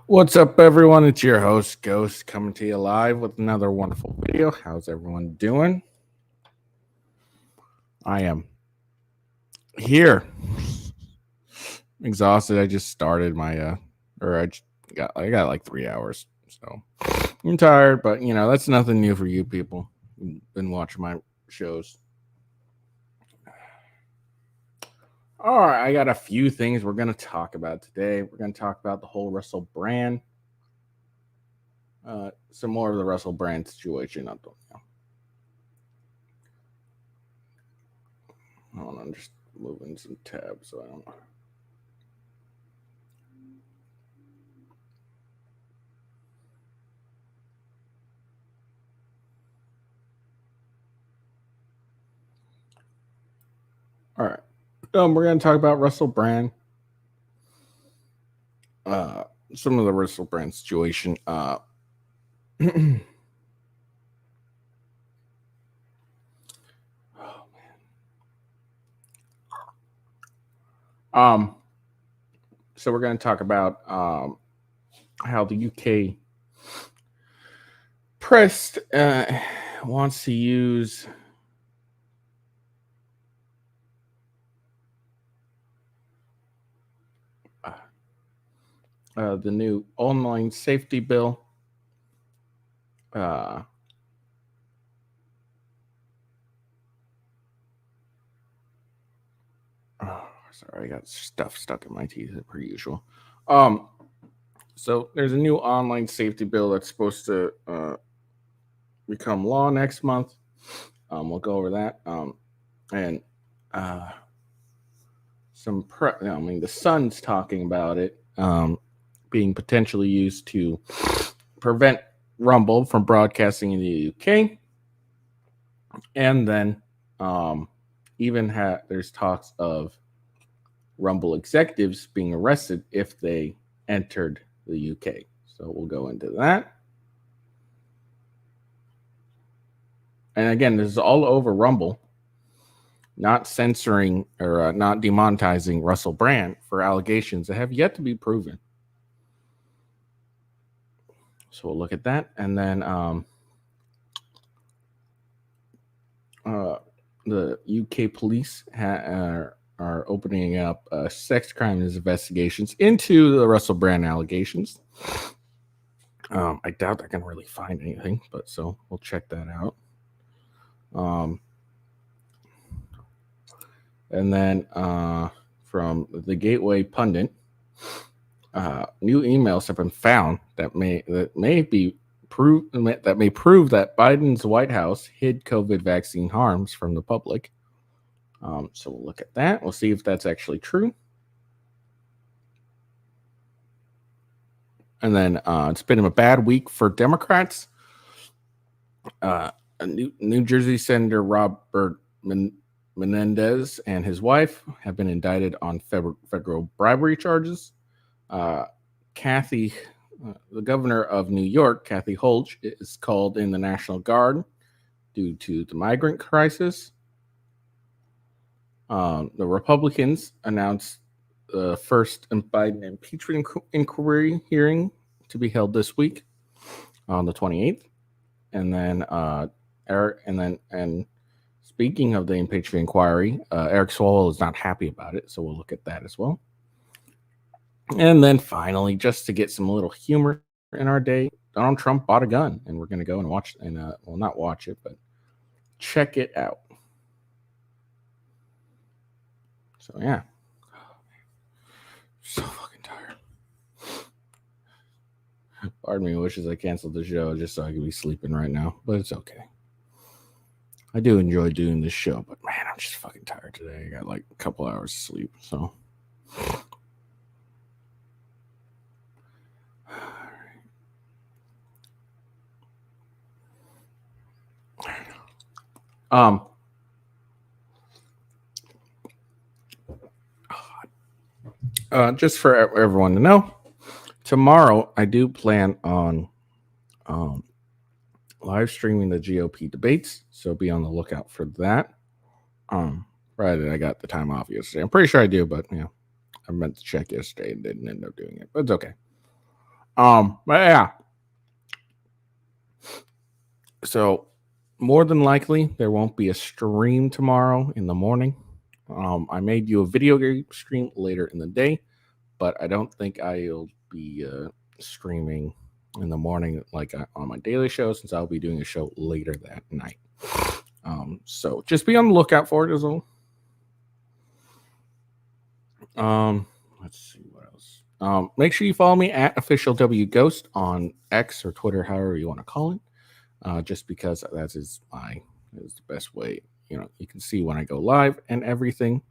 What's up, everyone? It's your host, Ghost, coming to you live with another wonderful video. How's everyone doing? I am here. Exhausted. I just started my I got like 3 hours, so I'm tired. But that's nothing new for you people who've been watching my shows. All right, I got a few things we're gonna talk about today. We're gonna talk about the whole Russell Brand. Some more of the Russell Brand situation. Hold on, I'm just moving some tabs so I don't. All right. We're going to talk about Russell Brand. Some of the Russell Brand situation. So we're going to talk about how the UK press wants to use the new online safety bill. Sorry, I got stuff stuck in my teeth per usual. So there's a new online safety bill that's supposed to become law next month. We'll go over that. And the Sun's talking about it being potentially used to prevent Rumble from broadcasting in the UK. And then there's talks of Rumble executives being arrested if they entered the UK. So we'll go into that. And again, this is all over Rumble not censoring or not demonetizing Russell Brand for allegations that have yet to be proven. So we'll look at that. And then the UK police are opening up sex crimes investigations into the Russell Brand allegations. I doubt they're going to really find anything, but so we'll check that out. And then from the Gateway Pundit, new emails have been found that may prove that Biden's White House hid COVID vaccine harms from the public. So we'll look at that. We'll see if that's actually true. And then it's been a bad week for Democrats. New Jersey Senator Robert Menendez and his wife have been indicted on federal bribery charges. The governor of New York, Kathy Hochul, is called in the National Guard due to the migrant crisis. The Republicans announced the first Biden impeachment inquiry hearing to be held this week on the 28th. And then speaking of the impeachment inquiry, Eric Swalwell is not happy about it, so we'll look at that as well. And then finally, just to get some little humor in our day, Donald Trump bought a gun, and we're going to go and watch, and not watch it, but check it out. So yeah, so fucking tired. Pardon me, wishes I canceled the show just so I could be sleeping right now, but it's okay. I do enjoy doing this show, but man, I'm just fucking tired today. I got like a couple hours of sleep, so. Just for everyone to know, tomorrow I do plan on live streaming the GOP debates, so be on the lookout for that. Friday I got the time off yesterday. I'm pretty sure I do, but I meant to check yesterday and didn't end up doing it, but it's okay. But yeah. So more than likely there won't be a stream tomorrow in the morning. I may do a video game stream later in the day, but I don't think I'll be streaming in the morning like on my daily show, since I'll be doing a show later that night. So just be on the lookout for it as well. Let's see what else. Make sure you follow me at official WGhost on X or Twitter, however you want to call it. Just because that is the best way. You know, you can see when I go live and everything.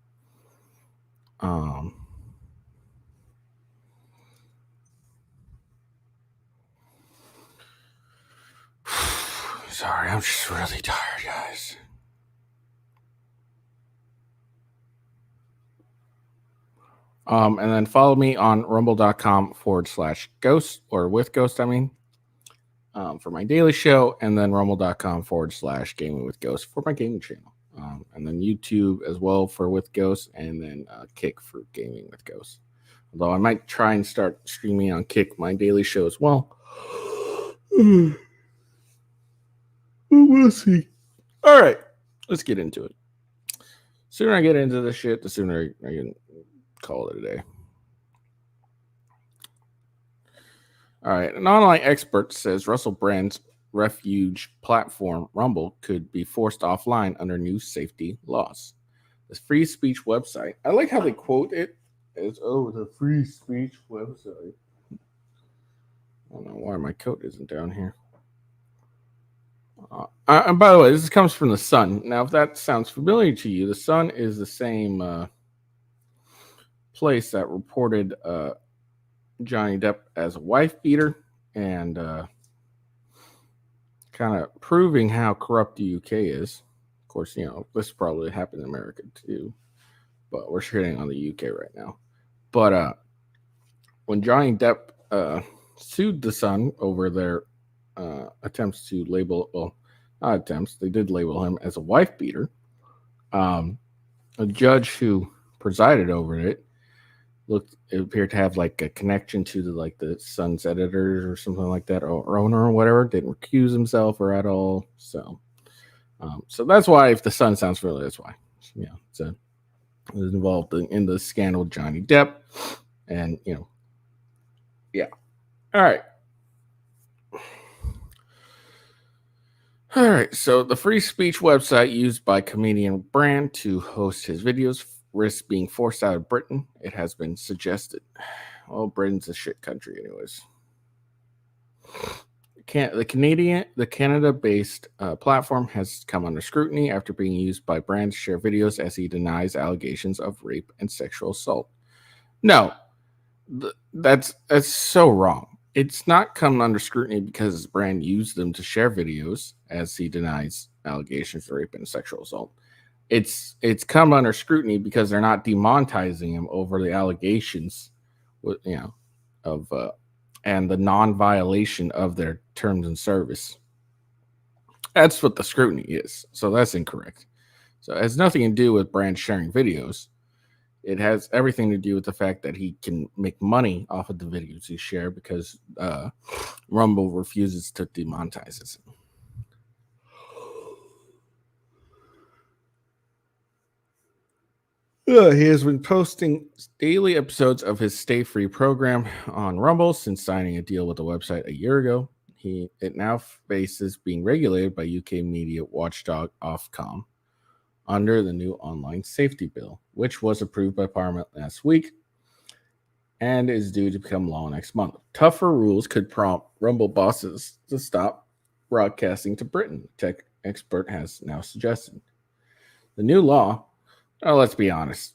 Sorry, I'm just really tired, guys. And then follow me on rumble.com/ghost or with ghost, I mean, for my daily show, and then rumble.com/gamingwithghost for my gaming channel. And then YouTube as well for with ghost, and then Kick for gaming with ghost. Although I might try and start streaming on Kick my daily show as well. We'll see. All right, let's get into it. The sooner I get into this shit, the sooner I can call it a day. All right, an online expert says Russell Brand's refuge platform Rumble could be forced offline under new safety laws. This free speech website, I like how they quote it as, oh, the free speech website. I don't know why my coat isn't down here. And by the way, this comes from The Sun. Now, if that sounds familiar to you, The Sun is the same place that reported Johnny Depp as a wife beater, and kind of proving how corrupt the UK is. Of course, you know, this probably happened in America too, but we're shitting on the UK right now. But when Johnny Depp sued The Sun over their attempts to label, well, not attempts, they did label him as a wife beater, a judge who presided over it appeared to have like a connection to the Sun's editors or something like that, or owner or whatever. Didn't recuse himself or at all. So that's why, if The Sun sounds familiar, that's why. Yeah, it was involved in the scandal with Johnny Depp, and yeah. All right. So the free speech website used by comedian Brand to host his videos risks being forced out of Britain, it has been suggested. Well, Britain's a shit country anyways. The Canada-based platform has come under scrutiny after being used by Brand to share videos as he denies allegations of rape and sexual assault. No, that's so wrong. It's not come under scrutiny because Brand used them to share videos as he denies allegations of rape and sexual assault. It's come under scrutiny because they're not demonetizing him over the allegations, of and the non-violation of their terms and service. That's what the scrutiny is. So that's incorrect. So it has nothing to do with Brand sharing videos. It has everything to do with the fact that he can make money off of the videos he shares because Rumble refuses to demonetize it. He has been posting daily episodes of his Stay Free program on Rumble since signing a deal with the website a year ago. It now faces being regulated by UK media watchdog Ofcom under the new online safety bill, which was approved by Parliament last week and is due to become law next month. Tougher rules could prompt Rumble bosses to stop broadcasting to Britain, tech expert has now suggested. The new law, let's be honest,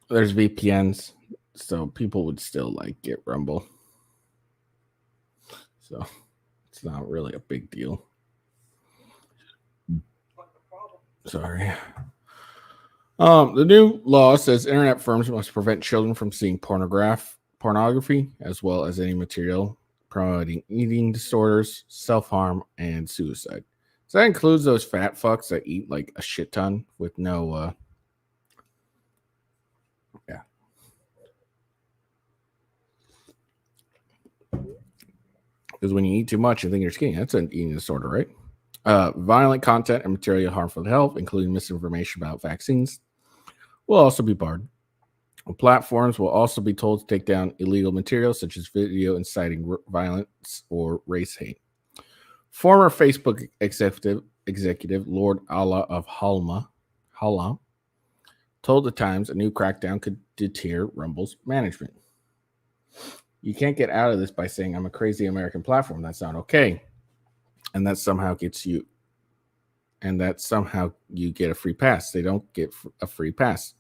there's VPNs, so people would still get Rumble. So it's not really a big deal. Sorry. The new law says internet firms must prevent children from seeing pornography, as well as any material promoting eating disorders, self-harm, and suicide. So that includes those fat fucks that eat like a shit ton with no because when you eat too much, you think you're skinny. That's an eating disorder, right? Violent content and material harmful to health, including misinformation about vaccines, will also be barred. Platforms will also be told to take down illegal material such as video inciting violence or race hate. Former Facebook executive Lord Allah of Halma told the Times a new crackdown could deter Rumble's management. You can't get out of this by saying I'm a crazy American platform. That's not okay. And that somehow gets you, and that somehow you get a free pass. They don't get a free pass.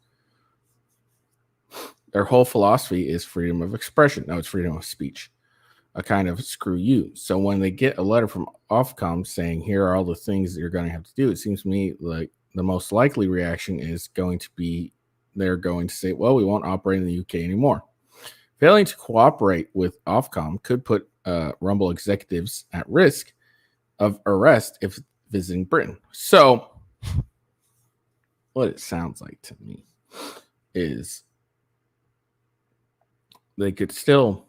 Their whole philosophy is freedom of expression. No, it's freedom of speech. A kind of screw you. So when they get a letter from Ofcom saying, here are all the things that you're going to have to do, it seems to me like the most likely reaction is going to be they're going to say, well, we won't operate in the UK anymore. Failing to cooperate with Ofcom could put Rumble executives at risk of arrest if visiting Britain. So what it sounds like to me is they could still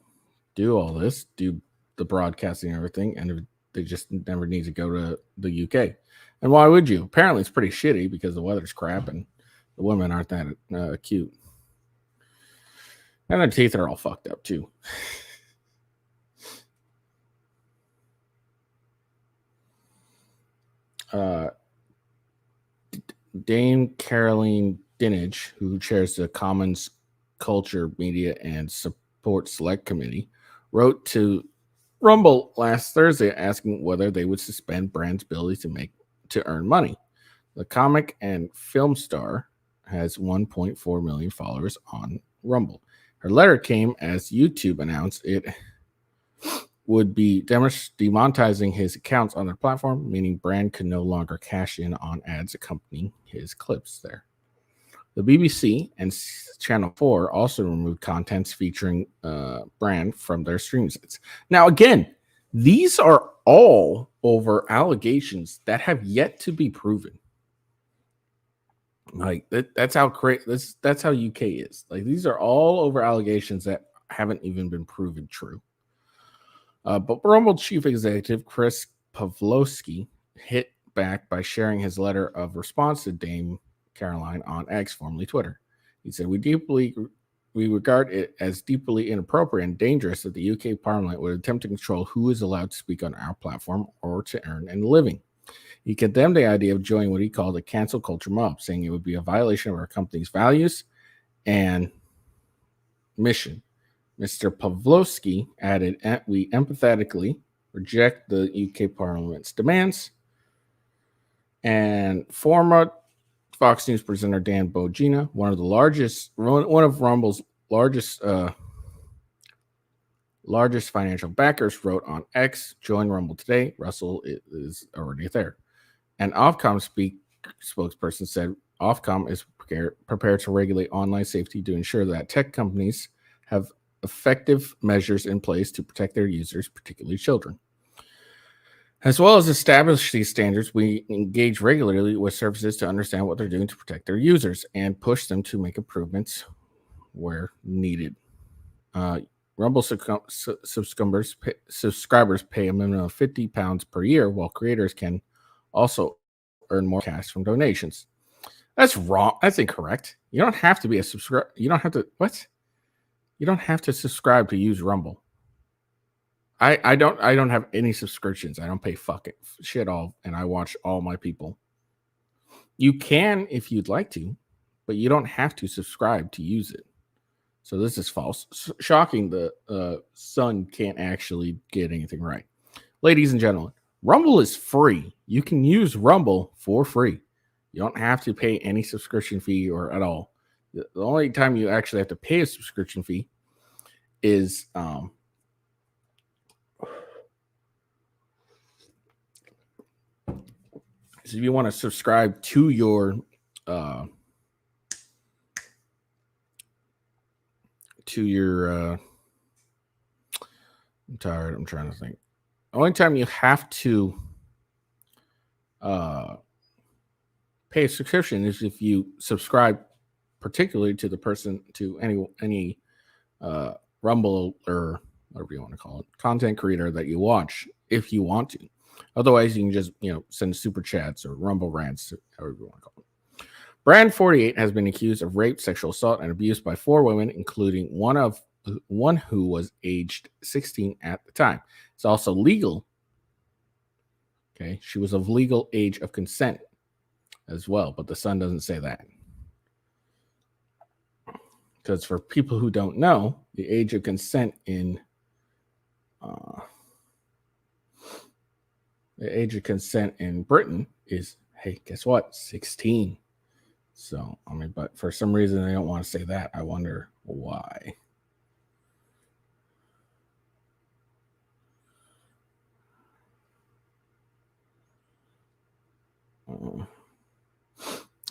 do all this, do the broadcasting and everything, and they just never need to go to the UK. And why would you? Apparently it's pretty shitty because the weather's crap and the women aren't that cute. And their teeth are all fucked up too. Dame Caroline Dinage, who chairs the Commons Culture, Media, and Support Select Committee, wrote to Rumble last Thursday asking whether they would suspend Brand's ability to earn money. The comic and film star has 1.4 million followers on Rumble. Her letter came as YouTube announced it would be demonetizing his accounts on their platform, meaning Brand could no longer cash in on ads accompanying his clips there. The BBC and Channel 4 also removed contents featuring Brand from their stream sites. Now, again, these are all over allegations that have yet to be proven. Like that's how that's how UK is. Like these are all over allegations that haven't even been proven true. But Rumble chief executive Chris Pavlovski hit back by sharing his letter of response to Dame Caroline on X, formerly Twitter. He said, we regard it as deeply inappropriate and dangerous that the UK Parliament would attempt to control who is allowed to speak on our platform or to earn a living. He condemned the idea of joining what he called a cancel culture mob, saying it would be a violation of our company's values and mission. Mr. Pavlovski added, we empathetically reject the UK Parliament's demands. And former Fox News presenter Dan Bongino, one of Rumble's largest financial backers, wrote on X, join Rumble today. Russell is already there. An Ofcom spokesperson said Ofcom is prepared to regulate online safety to ensure that tech companies have effective measures in place to protect their users, particularly children. As well as establish these standards, we engage regularly with services to understand what they're doing to protect their users and push them to make improvements where needed. Rumble subscribers pay a minimum of £50 per year, while creators can also earn more cash from donations. That's wrong. That's incorrect. You don't have to be a subscriber. You don't have to. What? You don't have to subscribe to use Rumble. I don't have any subscriptions. I don't pay fucking shit all, and I watch all my people. You can if you'd like to, but you don't have to subscribe to use it. So this is false. Shocking. The Sun can't actually get anything right. Ladies and gentlemen, Rumble is free. You can use Rumble for free. You don't have to pay any subscription fee or at all. The only time you actually have to pay a subscription fee is so if you want to subscribe to your I'm tired. I'm trying to think. The only time you have to pay a subscription is if you subscribe particularly to the person to any Rumble or whatever you want to call it, content creator that you watch if you want to. Otherwise, you can just, send super chats or Rumble rants, however you want to call it. Brand 48 has been accused of rape, sexual assault, and abuse by 4 women, including one who was aged 16 at the time. It's also legal. Okay, she was of legal age of consent as well, but the Sun doesn't say that. Because for people who don't know, the age of consent in Britain is, hey, guess what? 16. So, but for some reason they don't want to say that. I wonder why.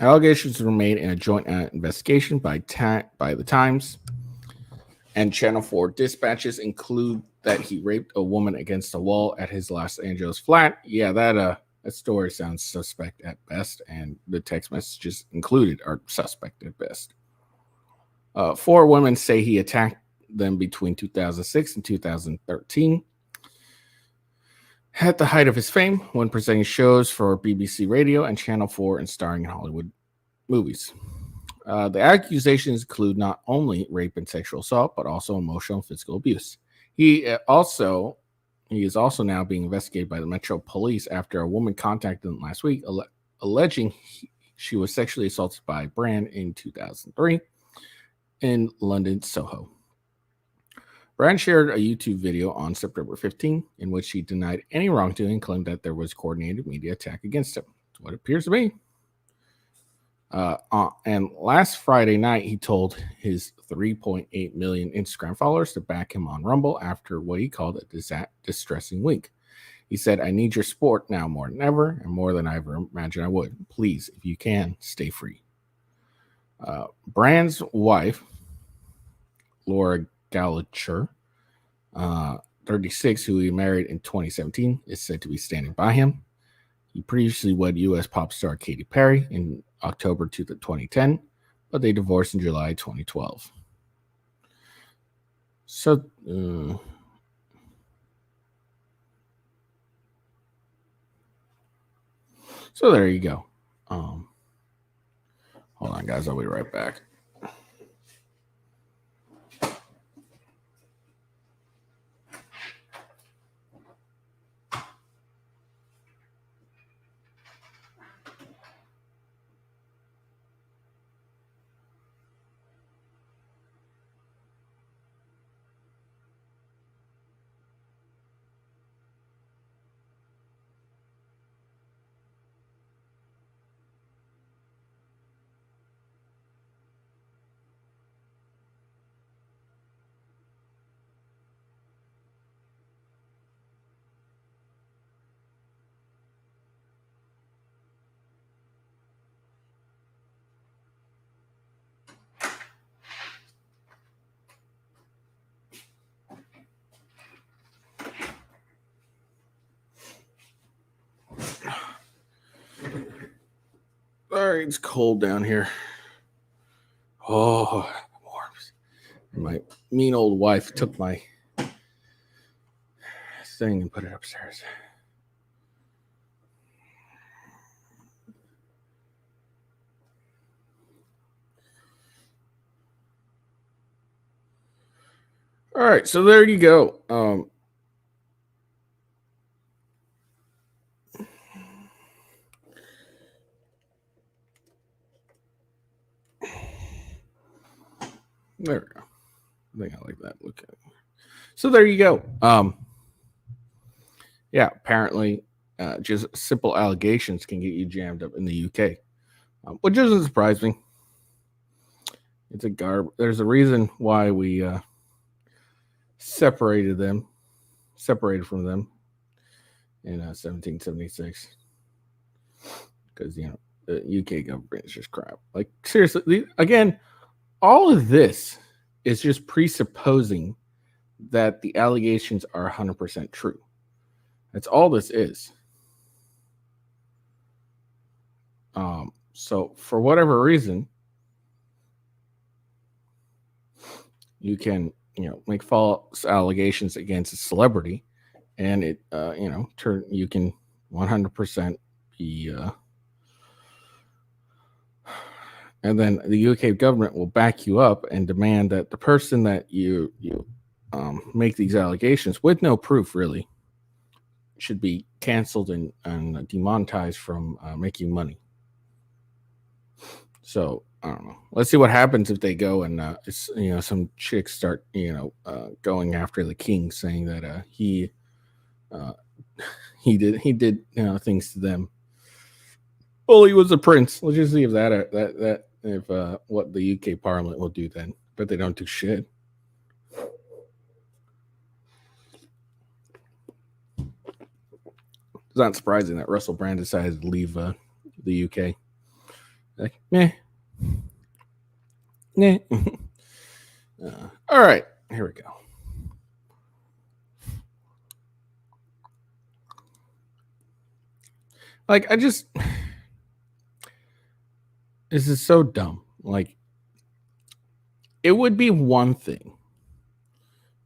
Allegations were made in a joint investigation by the Times and Channel 4 dispatches include that he raped a woman against a wall at his Los Angeles flat. Yeah, that story sounds suspect at best, and the text messages included are suspect at best. 4 women say he attacked them between 2006 and 2013. At the height of his fame, when presenting shows for BBC Radio and Channel 4 and starring in Hollywood movies. The accusations include not only rape and sexual assault, but also emotional and physical abuse. He is also now being investigated by the Metro Police after a woman contacted him last week, alleging she was sexually assaulted by Brand in 2003 in London, Soho. Brand shared a YouTube video on September 15, in which he denied any wrongdoing and claimed that there was coordinated media attack against him. That's what it appears to be. And last Friday night, he told his 3.8 million Instagram followers to back him on Rumble after what he called a distressing week. He said, "I need your support now more than ever, and more than I ever imagined I would. Please, if you can, stay free." Brand's wife, Laura Gallagher, 36, who he married in 2017, is said to be standing by him. He previously wed U.S. pop star Katy Perry in October 2010, but they divorced in July 2012. So, there you go. Hold on, guys. I'll be right back. Sorry, it's cold down here. Oh, warms. My mean old wife took my thing and put it upstairs. All right, so there you go. There we go. I think I like that look at it. So there you go. Yeah, apparently just simple allegations can get you jammed up in the UK, which doesn't surprise me. It's a there's a reason why we separated from them in 1776, because the UK government is just crap. Like, seriously, again, all of this is just presupposing that the allegations are 100% true. That's all this is. So for whatever reason, you can make false allegations against a celebrity, and it you can 100% be and then the UK government will back you up and demand that the person that you make these allegations with no proof really should be canceled and demonetized from making money. So I don't know. Let's see what happens if they go and some chicks start going after the king, saying that he did things to them. Well, he was a prince. Let's just see if if what the UK Parliament will do then. But they don't do shit. It's not surprising that Russell Brand decided to leave the UK. Like, meh. All right, here we go. Like, this is so dumb. Like, it would be one thing.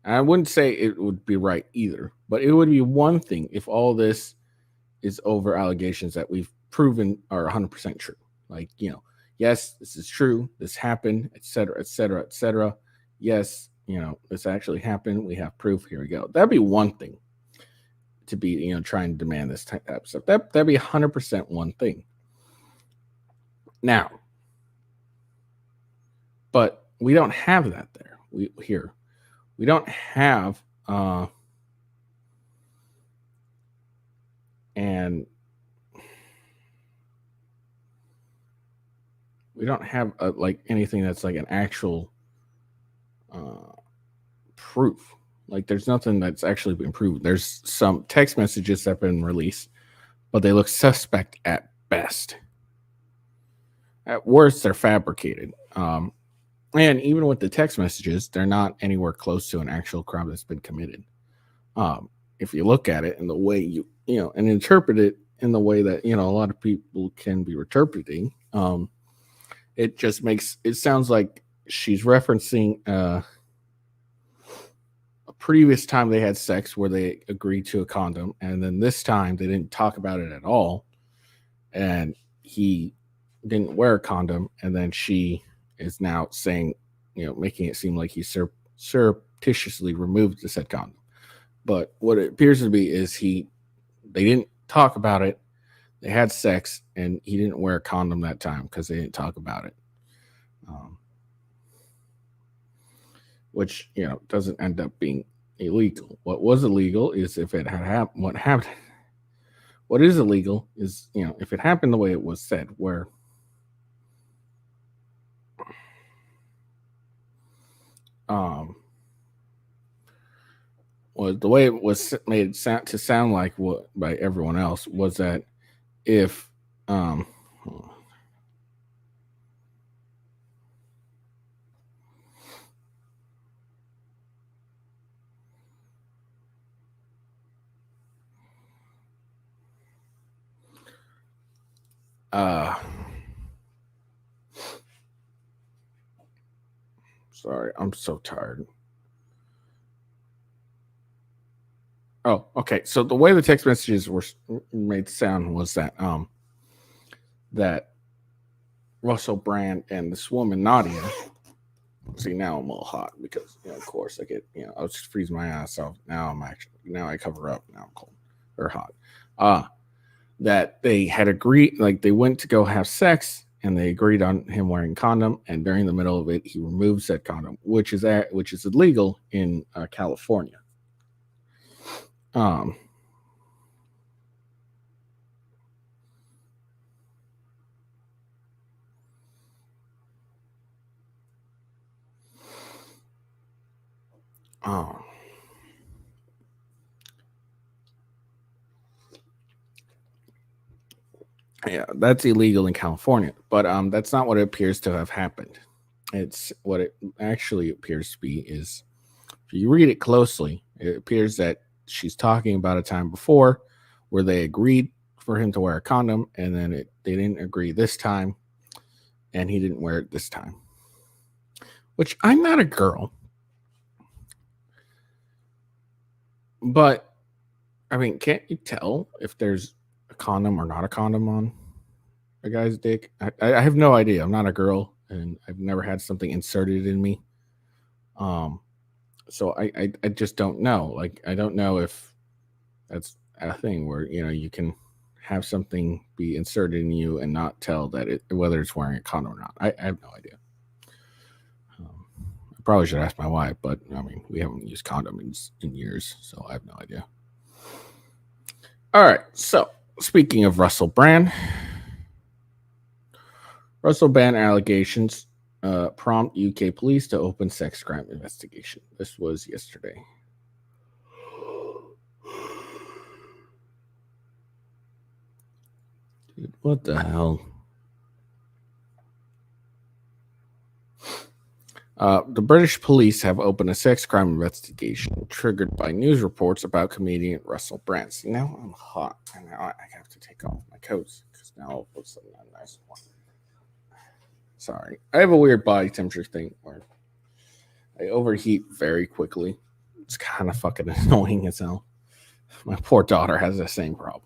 I wouldn't say it would be right either, but it would be one thing if all this is over allegations that we've proven are 100% true. Like, yes, this is true. This happened, etc., etc., etc. Yes, this actually happened. We have proof. Here we go. That'd be one thing to be, trying to demand this type of stuff. That'd be 100% one thing. Now, but we don't have that there. We don't have and we don't have like anything that's like an actual proof. Like, there's nothing that's actually been proven. There's some text messages that have been released, but they look suspect at best. At worst, they're fabricated. And even with the text messages, they're not anywhere close to an actual crime that's been committed. If you look at it in the way and interpret it in the way that a lot of people can be interpreting, it just it sounds like she's referencing a previous time they had sex where they agreed to a condom, and then this time they didn't talk about it at all, and he didn't wear a condom, and then she is now saying, making it seem like he surreptitiously removed the said condom. But what it appears to be is they didn't talk about it. They had sex, and he didn't wear a condom that time because they didn't talk about it. Which, doesn't end up being illegal. What was illegal is if it had happened. What happened? What is illegal is, if it happened the way it was said, where was the way it was made to sound like what by everyone else was that if sorry, I'm so tired. Oh, okay. So the way the text messages were made sound was that that Russell Brand and this woman Nadia. See, now I'm all hot because of course I get I was just freeze my ass off. Now I cover up. Now I'm cold or hot. That they had agreed, like they went to go have sex, and they agreed on him wearing condom, and during the middle of it, he removed said condom, which is illegal in California. Yeah, that's illegal in California, but that's not what it appears to have happened. It's what it actually appears to be is, if you read it closely, it appears that she's talking about a time before where they agreed for him to wear a condom, and then they didn't agree this time, and he didn't wear it this time. Which, I'm not a girl, But I mean, can't you tell if there's a condom or not a condom on a guy's dick? I have no idea. I'm not a girl, and I've never had something inserted in me. So I just don't know. Like, I don't know if that's a thing where you can have something be inserted in you and not tell that whether it's wearing a condom or not. I have no idea. I probably should ask my wife, but I mean, we haven't used condoms in years, so I have no idea. All right, so speaking of Russell Brand allegations prompt UK police to open sex crime investigation. This was yesterday. Dude, what the hell? The British police have opened a sex crime investigation triggered by news reports about comedian Russell Brand. See, now I'm hot, and now I have to take off my coats because now all of a sudden I'm nice. Sorry, I have a weird body temperature thing where I overheat very quickly. It's kind of fucking annoying as hell. My poor daughter has the same problem.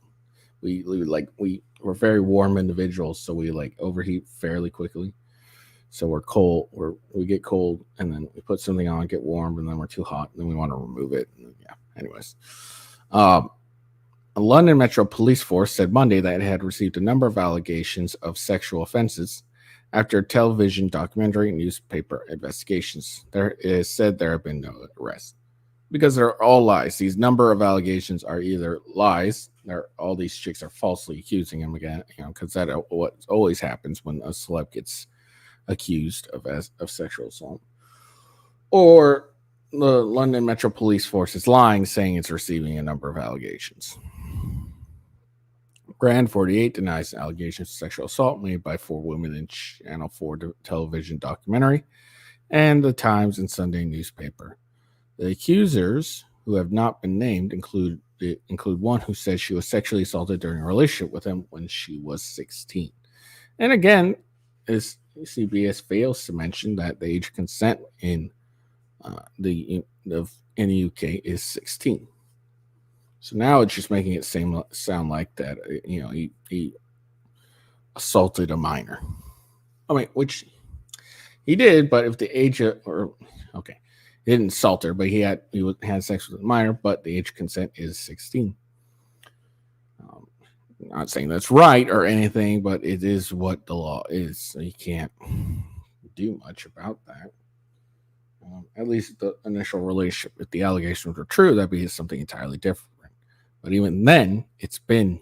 We're very warm individuals, so we like overheat fairly quickly. So we're cold, we get cold, and then we put something on, get warm, and then we're too hot, and then we want to remove it. Yeah. Anyways, a London Metro Police Force said Monday that it had received a number of allegations of sexual offenses after television, documentary, and newspaper investigations. There is said there have been no arrests because they're all lies. These number of allegations are either lies, or all these chicks are falsely accusing him again, because that what always happens when a celeb gets accused of sexual assault, or the London Metro Police Force is lying, saying it's receiving a number of allegations. Brand 48 denies allegations of sexual assault made by 4 women in Channel 4 television documentary and the Times and Sunday newspaper. The accusers, who have not been named, include one who says she was sexually assaulted during a relationship with him when she was 16. And again, CBS fails to mention that the age of consent in the UK is 16. So now it's just making it sound like that he assaulted a minor. I mean, which he did, but if the age he didn't assault her, but he had sex with a minor, but the age of consent is 16. Not saying that's right or anything, but it is what the law is. So you can't do much about that. At least the initial relationship, if the allegations were true, that'd be something entirely different. But even then, it's been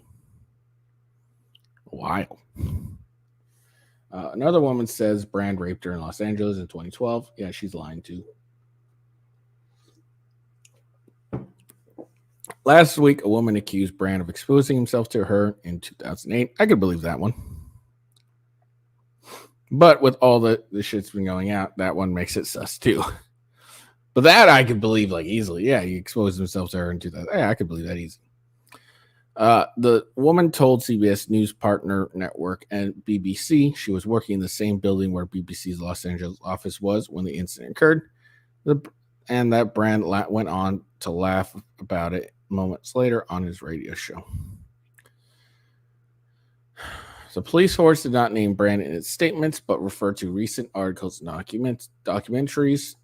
a while. Another woman says Brand raped her in Los Angeles in 2012. Yeah, she's lying too. Last week, a woman accused Brand of exposing himself to her in 2008. I could believe that one. But with all the shit's been going out, that one makes it sus too. But that I could believe like easily. Yeah, he exposed himself to her in 2000. Yeah, I could believe that easy. The woman told CBS News Partner Network and BBC she was working in the same building where BBC's Los Angeles office was when the incident occurred. And that Brand went on to laugh about it moments later on his radio show. The police force did not name Brand in its statements, but referred to recent articles and documentaries.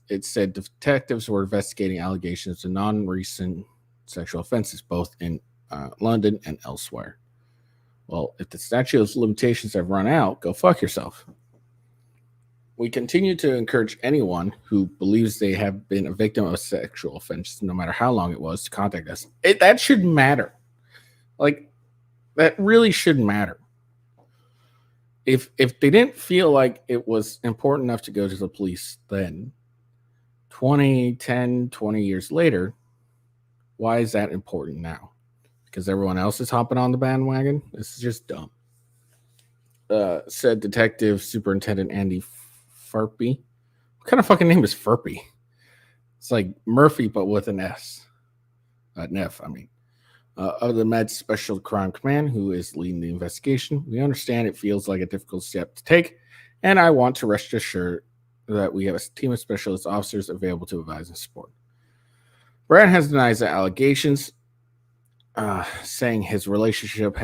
It said detectives were investigating allegations of non-recent sexual offenses, both in London and elsewhere. Well, if the statute of limitations have run out, go fuck yourself. We continue to encourage anyone who believes they have been a victim of sexual offense, no matter how long it was, to contact us. That should matter. Like, that really should matter. If they didn't feel like it was important enough to go to the police then, 20 years later, why is that important now? Because everyone else is hopping on the bandwagon? This is just dumb. Said Detective Superintendent Andy Furpy. What kind of fucking name is Furpy? It's like Murphy, but with an S. Neff, I mean. Of the Med Special Crime Command, who is leading the investigation. We understand it feels like a difficult step to take, and I want to rest assured that we have a team of specialist officers available to advise and support. Brand has denied the allegations, saying his relationship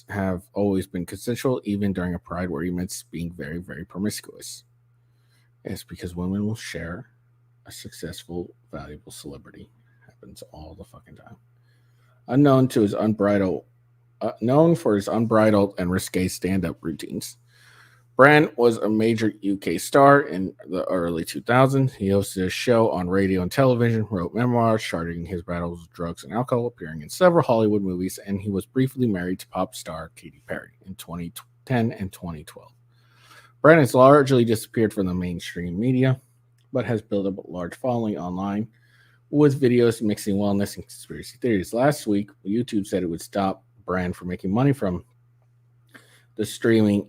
have always been consensual, even during a pride where he admits being very, very promiscuous. It's because women will share a successful, valuable celebrity. Happens all the fucking time. Unknown to his unbridled, known for his unbridled and risque stand-up routines. Brand was a major UK star in the early 2000s. He hosted a show on radio and television, wrote memoirs charting his battles with drugs and alcohol, appearing in several Hollywood movies, and he was briefly married to pop star Katy Perry in 2010 and 2012. Brand has largely disappeared from the mainstream media, but has built up a large following online with videos mixing wellness and conspiracy theories. Last week, YouTube said it would stop Brand from making money from the streaming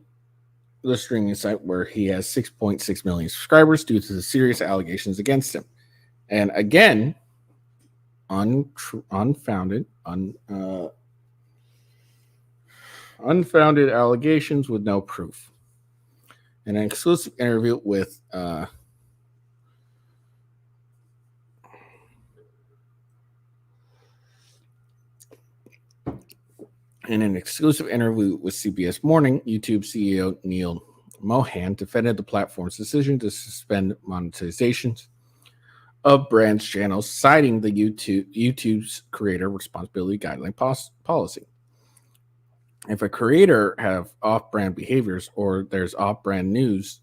site where he has 6.6 million subscribers due to the serious allegations against him. And again, unfounded allegations with no proof. In an exclusive interview with CBS Morning, YouTube CEO Neil Mohan defended the platform's decision to suspend monetizations of Brand's channels, citing the YouTube's creator responsibility guideline policy. If a creator have off-brand behaviors or there's off-platform news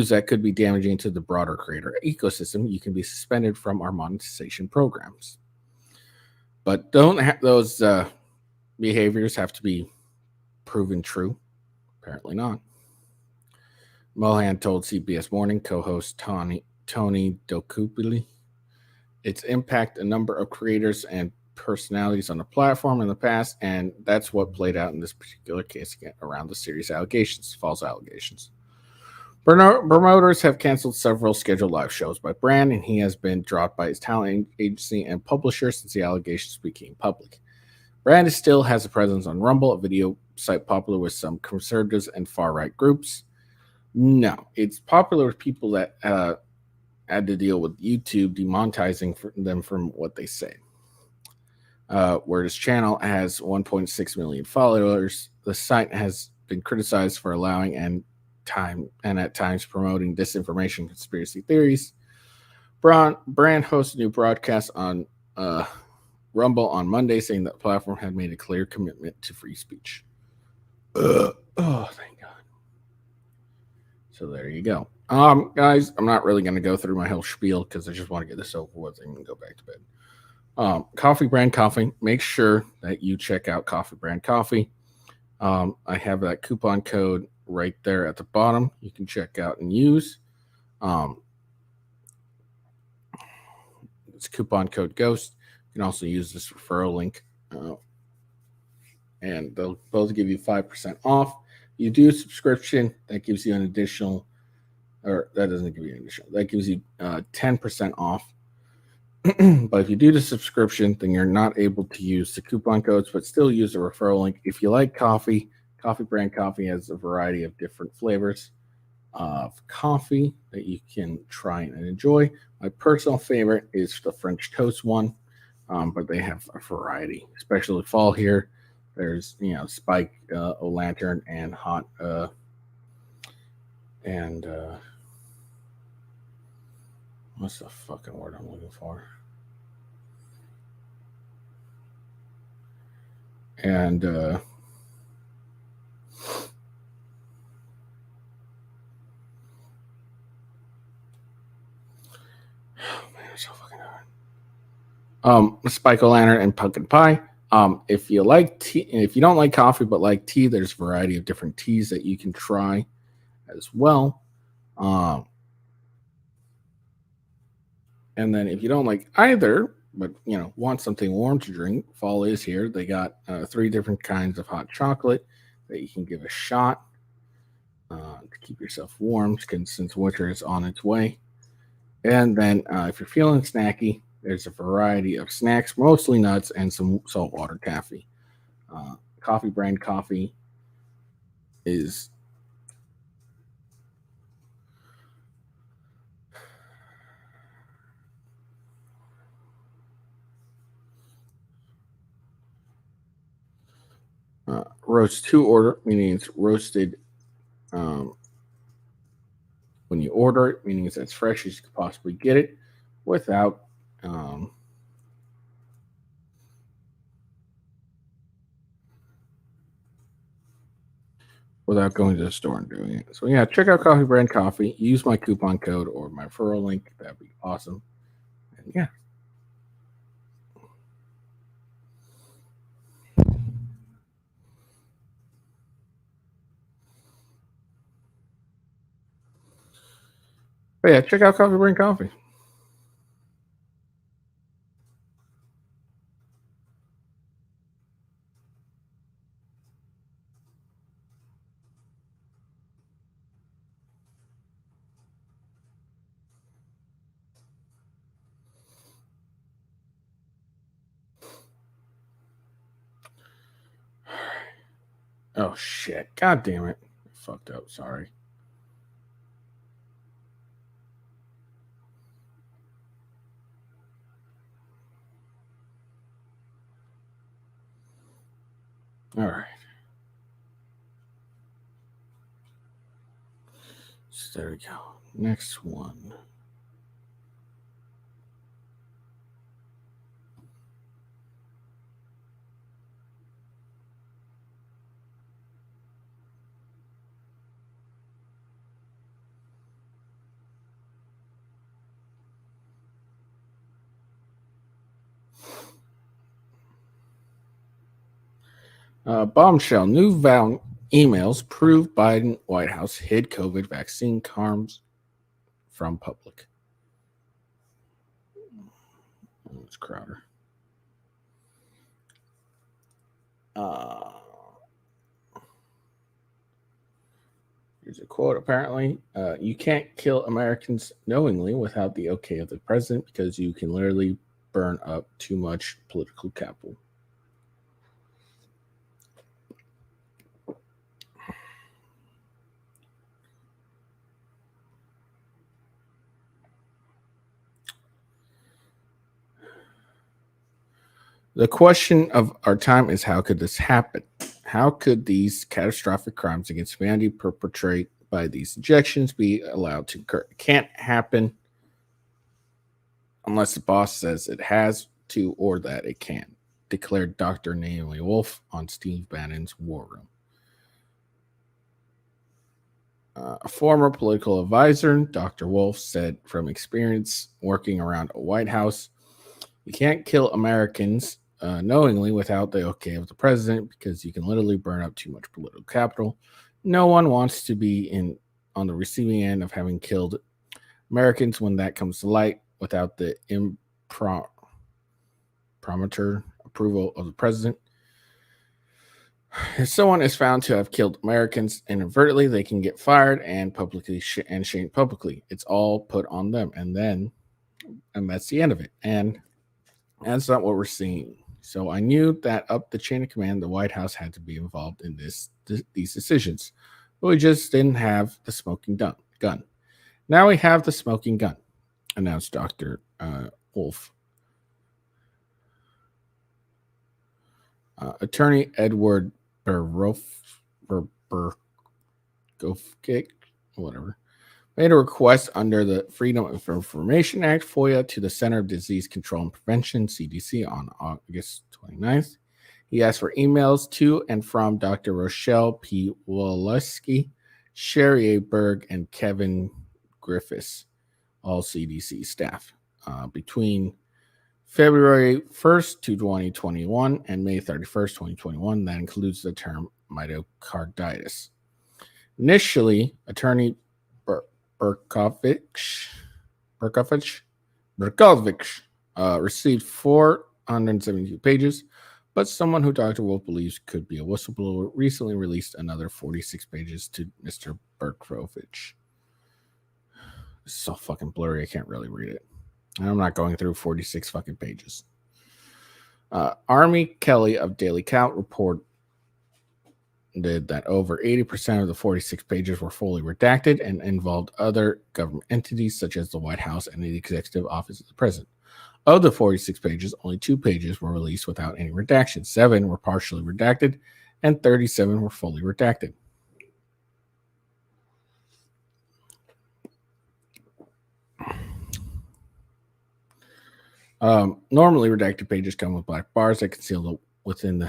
that could be damaging to the broader creator ecosystem, you can be suspended from our monetization programs. But don't those behaviors have to be proven true? Apparently not. Mohan told CBS Morning co-host Tony Dokupili it's impact a number of creators and personalities on the platform in the past, and that's what played out in this particular case again around the serious false allegations. Promoters have canceled several scheduled live shows by Brand, and he has been dropped by his talent agency and publisher since the allegations became public. Brand still has a presence on Rumble, a video site popular with some conservatives and far-right groups. No, it's popular with people that had to deal with YouTube demonetizing them from what they say. Where his channel has 1.6 million followers, the site has been criticized for allowing and at times promoting disinformation, conspiracy theories. Brand hosted a new broadcast on Rumble on Monday, saying that the platform had made a clear commitment to free speech. Oh, thank God. So there you go. Guys, I'm not really going to go through my whole spiel because I just want to get this over with and go back to bed. Coffee Brand Coffee. Make sure that you check out Coffee Brand Coffee. I have that coupon code right there at the bottom. You can check out and use. It's coupon code GHOST. You can also use this referral link. And they'll both give you 5% off. You do a subscription, that gives you an additional, or that doesn't give you an additional, that gives you 10% off. But if you do the subscription, then you're not able to use the coupon codes, but still use the referral link. If you like coffee, Coffee Brand Coffee has a variety of different flavors of coffee that you can try and enjoy. My personal favorite is the French toast one, but they have a variety, especially fall here. There's, Spike, O'Lantern, and Hot, and what's the fucking word I'm looking for? And oh man, it's so fucking hard. Spike, O'Lantern, and Pumpkin Pie. If you like tea, if you don't like coffee but like tea, there's a variety of different teas that you can try as well. And then if you don't like either, but want something warm to drink, fall is here. They got 3 different kinds of hot chocolate that you can give a shot to keep yourself warm, since winter is on its way. And then if you're feeling snacky, there's a variety of snacks, mostly nuts, and some saltwater taffy. Coffee Brand Coffee Roast to order, meaning it's roasted when you order it, meaning it's as fresh as you could possibly get it without without going to the store and doing it. So yeah, check out Coffee Brand Coffee. Use my coupon code or my referral link. That'd be awesome. And yeah. But yeah, check out Coffee Brand Coffee. Oh shit. God damn it. I fucked up. Sorry. All right. So there we go. Next one. Bombshell. New emails prove Biden White House hid COVID vaccine harms from public. Oh, it's Crowder. Here's a quote. Apparently, you can't kill Americans knowingly without the okay of the president because you can literally burn up too much political capital. The question of our time is how could this happen? How could these catastrophic crimes against humanity perpetrated by these injections be allowed to occur? It can't happen unless the boss says it has to or that it can, declared Dr. Naomi Wolf on Steve Bannon's War Room. A former political advisor, Dr. Wolf, said from experience working around a White House, you can't kill Americans knowingly without the okay of the president because you can literally burn up too much political capital. No one wants to be on the receiving end of having killed Americans when that comes to light without the imprimatur approval of the president. If someone is found to have killed Americans inadvertently, they can get fired and publicly and shamed publicly. It's all put on them, and that's the end of it. And that's not what we're seeing. So I knew that up the chain of command, the White House had to be involved in these decisions, but we just didn't have the smoking gun. Now we have the smoking gun, announced Dr. Wolf. Attorney Edward whatever, made a request under the Freedom of Information Act, FOIA, to the Center of Disease Control and Prevention, CDC, on August 29th. He asked for emails to and from Dr. Rochelle P. Walensky, Sherry A. Berg, and Kevin Griffiths, all CDC staff, between February 1st, 2021 and May 31st, 2021. That includes the term myocarditis. Initially, Attorney Berkovich received 472 pages, but someone who Dr. Wolf believes could be a whistleblower recently released another 46 pages to Mr. Berkovich. It's so fucking blurry, I can't really read it. And I'm not going through 46 fucking pages. Army Kelly of Daily Count reported that over 80% of the 46 pages were fully redacted and involved other government entities such as the White House and the Executive Office of the President. Of the 46 pages, only 2 pages were released without any redaction. 7 were partially redacted, and 37 were fully redacted. Normally, redacted pages come with black bars that conceal within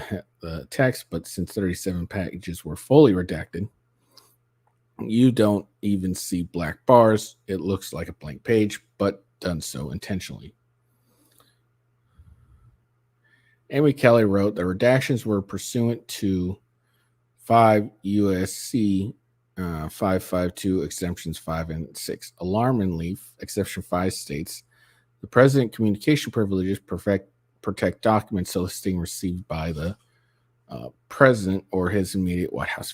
the text, but since 37 pages were fully redacted, you don't even see black bars. It looks like a blank page, but done so intentionally. Amy Kelly wrote, the redactions were pursuant to 5 USC 552 exemptions 5 and 6. Alarmingly, exception 5 states the president communication privileges protect documents soliciting received by the president or his immediate White House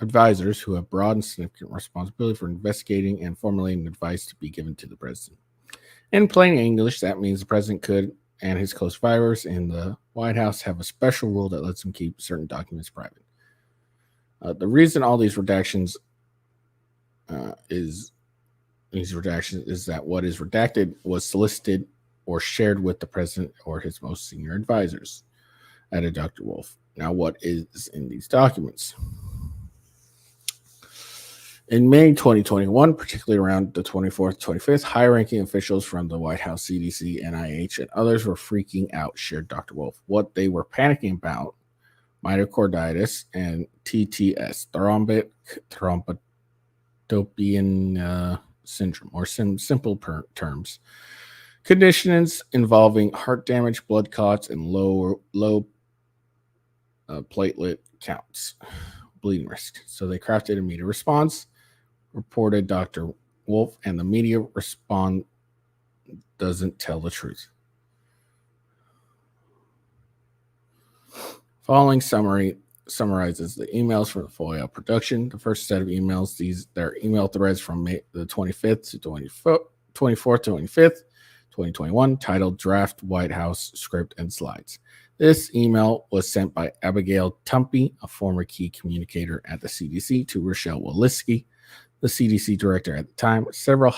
advisors who have broad and significant responsibility for investigating and formulating advice to be given to the president. In plain English, that means the president could and his close advisors in the White House have a special rule that lets them keep certain documents private. The reason all these redactions is that what is redacted was solicited or shared with the president or his most senior advisors, added Dr. Wolf. Now, what is in these documents? In May 2021, particularly around the 24th, 25th, high-ranking officials from the White House, CDC, NIH, and others were freaking out, shared Dr. Wolf. What they were panicking about, myocarditis and TTS, thrombotic thrombotopian syndrome, or simple terms, conditions involving heart damage, blood clots, and low platelet counts, bleeding risk. So they crafted a media response, reported Dr. Wolf, and the media response doesn't tell the truth. Following summary summarizes the emails from the FOIA production. The first set of emails, they're email threads from May the 25th to 24th, 25th, 2021, titled Draft White House Script and Slides. This email was sent by Abigail Tumpy, a former key communicator at the CDC, to Rochelle Walisky, the CDC director at the time, several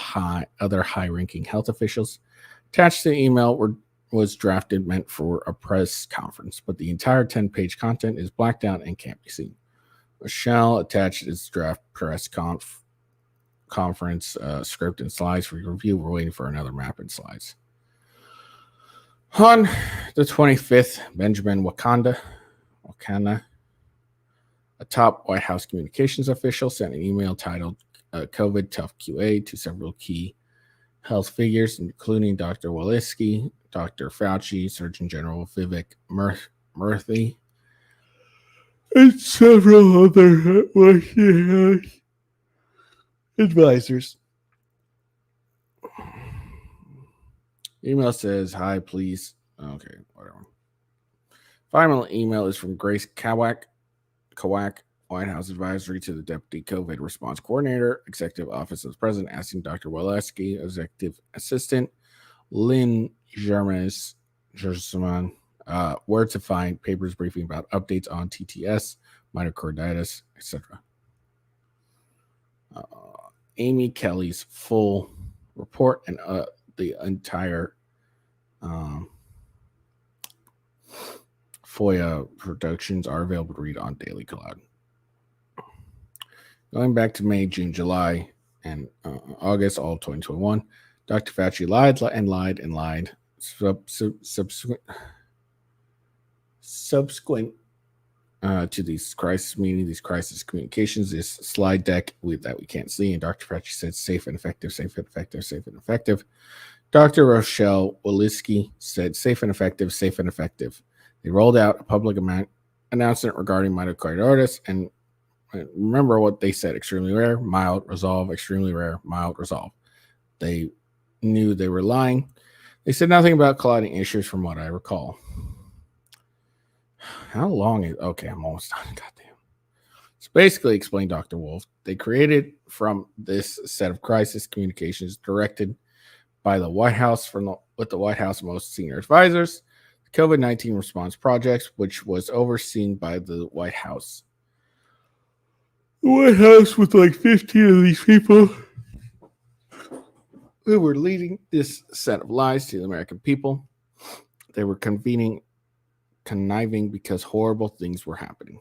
other high-ranking health officials. Attached to the email was drafted meant for a press conference, but the entire 10-page content is blacked out and can't be seen. Rochelle attached its draft press conference script and slides for review. We're waiting for another map and slides. On the 25th, Benjamin Wakanda, a top White House communications official, sent an email titled COVID Tough QA to several key health figures, including Dr. Walisky, Dr. Fauci, Surgeon General Vivek Murthy, and several other advisors. Email says, hi, please. Okay, whatever. Final email is from Grace Kawak, White House Advisory to the Deputy COVID Response Coordinator, Executive Office of the President, asking Dr. Waleski, Executive Assistant Lynn German, where to find papers briefing about updates on TTS, myocarditis, etc. Amy Kelly's full report and the entire FOIA productions are available to read on Daily Cloud. Going back to May, June, July, and August, all of 2021, Dr. Fauci lied and lied and lied. Subsequent to these crisis meetings, these crisis communications, this slide deck that we can't see, and Dr. Fauci said safe and effective, safe and effective, safe and effective. Dr. Rochelle Walisky said safe and effective, safe and effective. They rolled out a public announcement regarding myocarditis, and remember what they said: extremely rare, mild, resolve, extremely rare, mild, resolve. They knew they were lying. They said nothing about colliding issues from what I recall. How long is... Okay, I'm almost done. Goddamn. So basically, explained Dr. Wolf, they created from this set of crisis communications directed by the White House with the White House most senior advisors, the COVID-19 response projects, which was overseen by the White House. The White House with like 15 of these people who were leading this set of lies to the American people. They were convening conniving because horrible things were happening.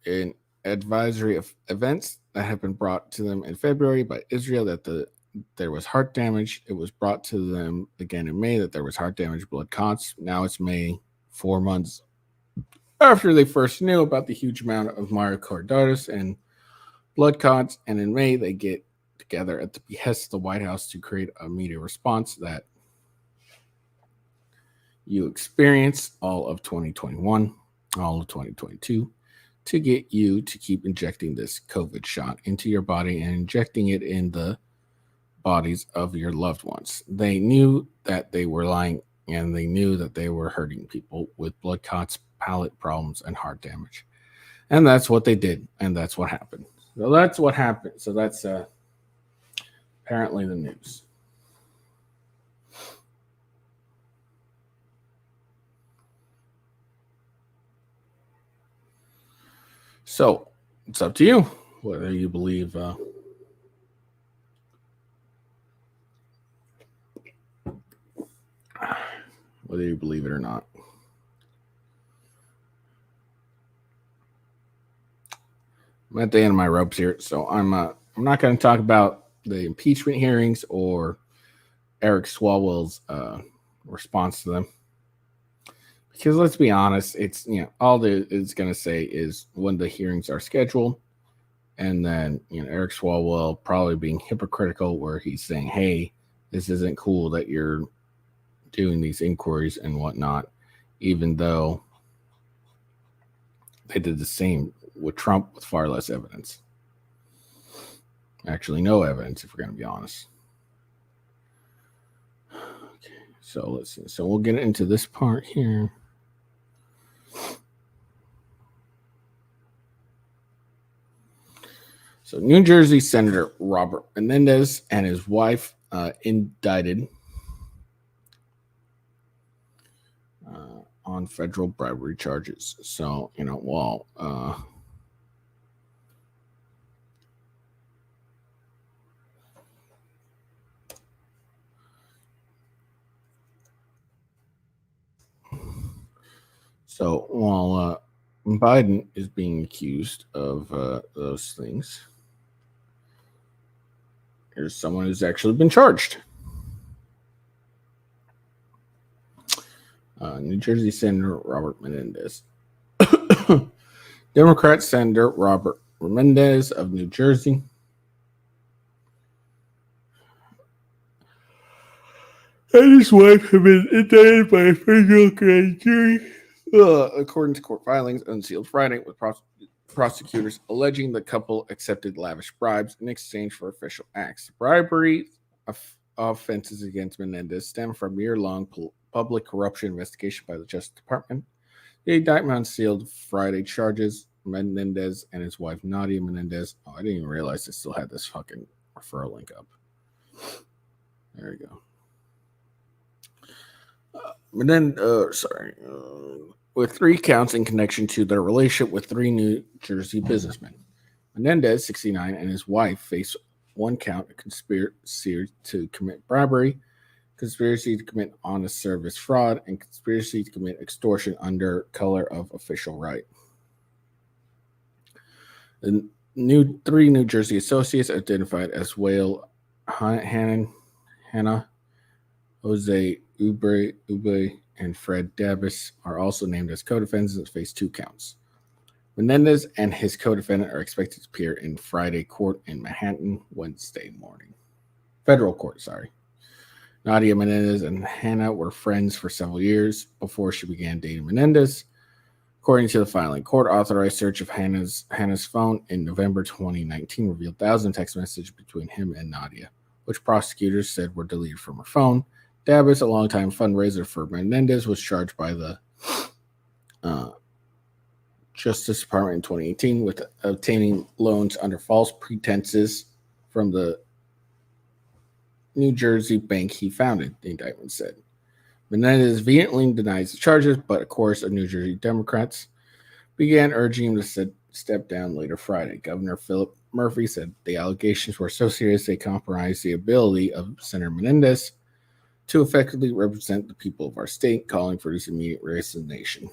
In advisory of events that have been brought to them in February by Israel that there was heart damage. It was brought to them again in May that there was heart damage, blood clots. Now it's May, 4 months after they first knew about the huge amount of myocarditis and blood clots. And in May, they get together at the behest of the White House to create a media response that you experienced all of 2021, all of 2022, to get you to keep injecting this COVID shot into your body and injecting it in the bodies of your loved ones. They knew that they were lying, and they knew that they were hurting people with blood clots, palate problems, and heart damage. And that's what they did, and that's what happened. So that's what happened. So that's apparently the news. So it's up to you whether you believe whether you believe it or not. I'm at the end of my ropes here, so I'm not going to talk about the impeachment hearings or Eric Swalwell's response to them, because let's be honest, it's all it's going to say is when the hearings are scheduled, and then Eric Swalwell probably being hypocritical, where he's saying, "Hey, this isn't cool that you're doing these inquiries and whatnot," even though they did the same with Trump with far less evidence. Actually, no evidence, if we're going to be honest. Okay, so let's see. So we'll get into this part here. So New Jersey Senator Robert Menendez and his wife indicted on federal bribery charges. So, while Biden is being accused of those things, here's someone who's actually been charged. New Jersey Senator Robert Menendez. Democrat Senator Robert Menendez of New Jersey and his wife have been indicted by a federal grand jury, according to court filings unsealed Friday, with prosecutors alleging the couple accepted lavish bribes in exchange for official acts. Bribery offenses against Menendez stem from year-long public corruption investigation by the Justice Department. The indictment unsealed Friday charges Menendez and his wife Nadia Menendez. Oh, I didn't even realize they still had this fucking referral link up. There we go. With 3 counts in connection to their relationship with 3 New Jersey businessmen. Menendez, 69, and his wife face 1 count of conspiracy to commit bribery, conspiracy to commit honest service fraud, and conspiracy to commit extortion under color of official right. The 3 New Jersey associates identified as Whale Hannah, Jose Ube, and Fred Davis are also named as co-defendants and face 2 counts. Menendez and his co-defendant are expected to appear in Friday court in Manhattan Wednesday morning. Federal court, sorry. Nadia Menendez and Hannah were friends for several years before she began dating Menendez. According to the filing, court-authorized search of Hannah's phone in November 2019 revealed thousands of text messages between him and Nadia, which prosecutors said were deleted from her phone. Davis, a longtime fundraiser for Menendez, was charged by the Justice Department in 2018 with obtaining loans under false pretenses from the New Jersey bank he founded, the indictment said. Menendez vehemently denies the charges, but a chorus of New Jersey Democrats began urging him to step down later Friday. Governor Philip Murphy said the allegations were so serious they compromised the ability of Senator Menendez to effectively represent the people of our state, calling for his immediate resignation.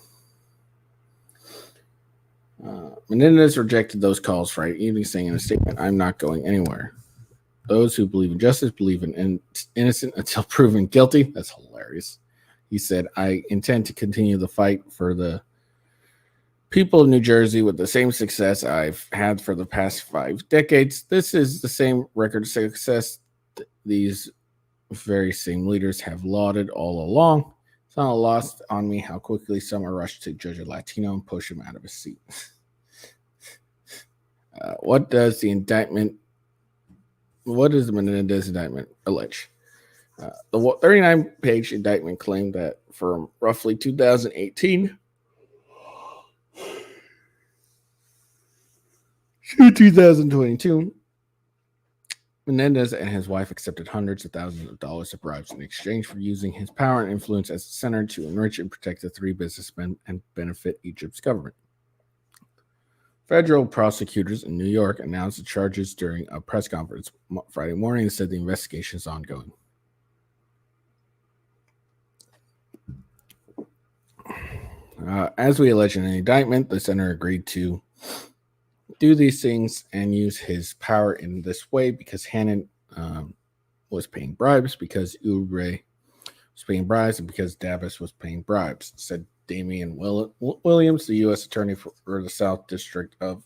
Menendez rejected those calls Friday evening, saying in a statement, "I'm not going anywhere. Those who believe in justice believe in innocent until proven guilty." That's hilarious. He said, "I intend to continue the fight for the people of New Jersey with the same success I've had for the past 5 decades. This is the same record of success these very same leaders have lauded all along. It's not lost on me how quickly some are rushed to judge a Latino and push him out of his seat." What does the Menendez indictment allege? The 39-page indictment claimed that from roughly 2018 to 2022, Menendez and his wife accepted hundreds of thousands of dollars of bribes in exchange for using his power and influence as a senator to enrich and protect the 3 businessmen and benefit Egypt's government. Federal prosecutors in New York announced the charges during a press conference Friday morning and said the investigation is ongoing. As we allege in the indictment, the senator agreed to do these things and use his power in this way because Hannon was paying bribes, because Ubre was paying bribes, and because Davis was paying bribes, said Damian Williams, the U.S. Attorney for the South District of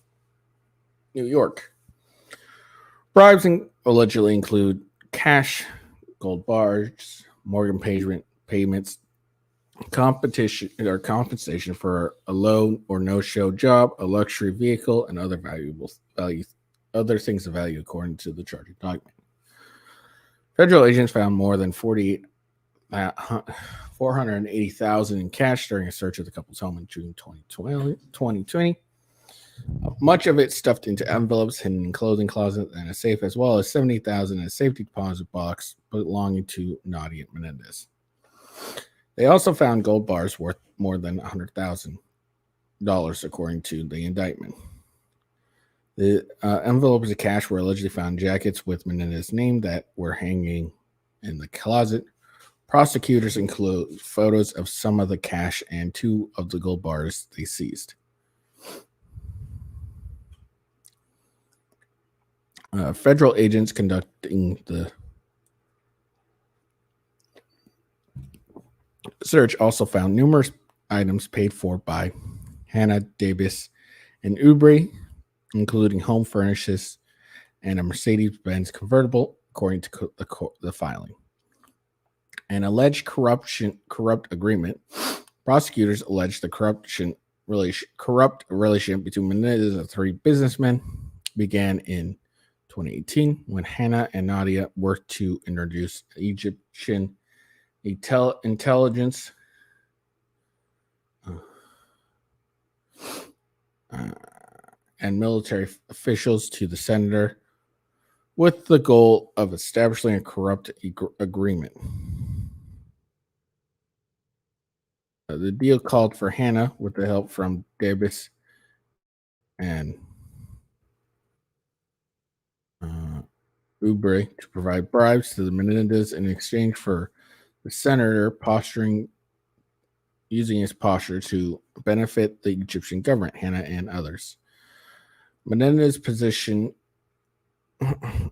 New York. Bribes allegedly include cash, gold bars, mortgage payments, compensation for a low or no-show job, a luxury vehicle, and other other things of value, according to the charging document. Federal agents found more than $480,000 in cash during a search of the couple's home in June 2020. Much of it stuffed into envelopes hidden in clothing closets and a safe, as well as $70,000 in a safety deposit box belonging to Nadia Menendez. They also found gold bars worth more than $100,000, according to the indictment. The envelopes of cash were allegedly found in jackets with Menendez's name that were hanging in the closet. Prosecutors include photos of some of the cash and 2 of the gold bars they seized. Federal agents conducting the search also found numerous items paid for by Hannah Davis and Ubre, including home furnishings and a Mercedes-Benz convertible, according to the filing. An alleged corrupt agreement. Prosecutors alleged the corrupt relationship between Menendez and 3 businessmen began in 2018 when Hannah and Nadia worked to introduce Egyptian intelligence and military officials to the senator with the goal of establishing a corrupt agreement. The deal called for Hannah, with the help from Davis and Ubre, to provide bribes to the Menendez in exchange for the senator using his posture to benefit the Egyptian government, Hannah and others. Menendez's position